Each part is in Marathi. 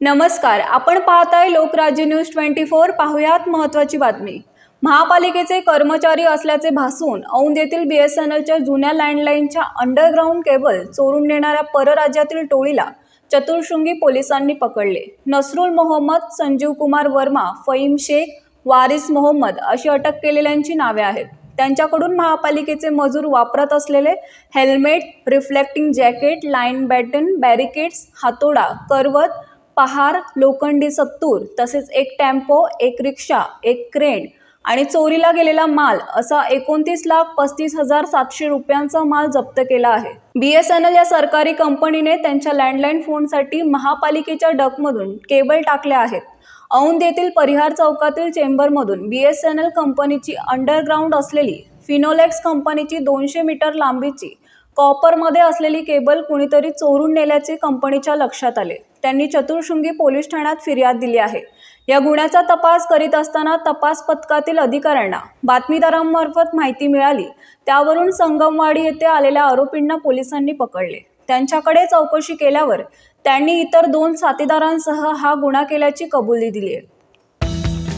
नमस्कार, आपण पाहताय लोकराज्य न्यूज 24। पाहुयात महत्त्वाची बातमी। महापालिकेचे कर्मचारी असल्याचे भासून औंध येथील BSNLच्या जुन्या लँडलाईनच्या अंडरग्राऊंड केबल चोरून नेणाऱ्या परराज्यातील टोळीला चतुर्शृंगी पोलिसांनी पकडले। नसरुल मोहम्मद, संजीव कुमार वर्मा, फहीम शेख, वारिस मोहम्मद अशी अटक केलेल्यांची नावे आहेत। त्यांच्याकडून महापालिकेचे मजूर वापरत असलेले helmet, reflecting jacket, line baton, barricades, हातोडा, करवत, पहार, लोखंडी सत्तूर तसेच एक टेम्पो, एक रिक्षा, एक क्रेन आणि चोरीला गेलेला माल असा 29,35,700 रुपयांचा माल जप्त केला आहे। BSNL या सरकारी कंपनीने त्यांच्या लँडलाईन फोनसाठी महापालिकेच्या डकमधून केबल टाकल्या आहेत। औंध येथील परिहार चौकातील चेंबरमधून BSNL कंपनीची अंडरग्राऊंड असलेली फिनोलेक्स कंपनीची 200 मीटर लांबीची कॉपरमध्ये असलेली केबल कुणीतरी चोरून नेल्याचे कंपनीच्या लक्षात आले। त्यांनी चतुर्शृंगी पोलीस ठाण्यात फिर्याद दिली आहे। या गुन्ह्याचा तपास करीत असताना तपास पथकातील अधिकाऱ्यांना बातमीदारांमार्फत माहिती मिळाली। त्यावरून संगमवाडी येथे आलेल्या आरोपींना पोलिसांनी पकडले। त्यांच्याकडे चौकशी केल्यावर त्यांनी इतर 2 साथीदारांसह हा गुन्हा केल्याची कबुली दिली आहे।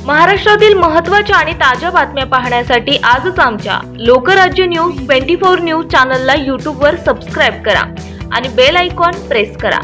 महाराष्ट्रातील महत्त्वाच्या आणि ताज्या बातम्या पाहण्यासाठी आजच आमच्या लोकराज्य न्यूज 24 न्यूज चॅनलला YouTube वर सबस्क्राइब करा आणि बेल आयकॉन प्रेस करा।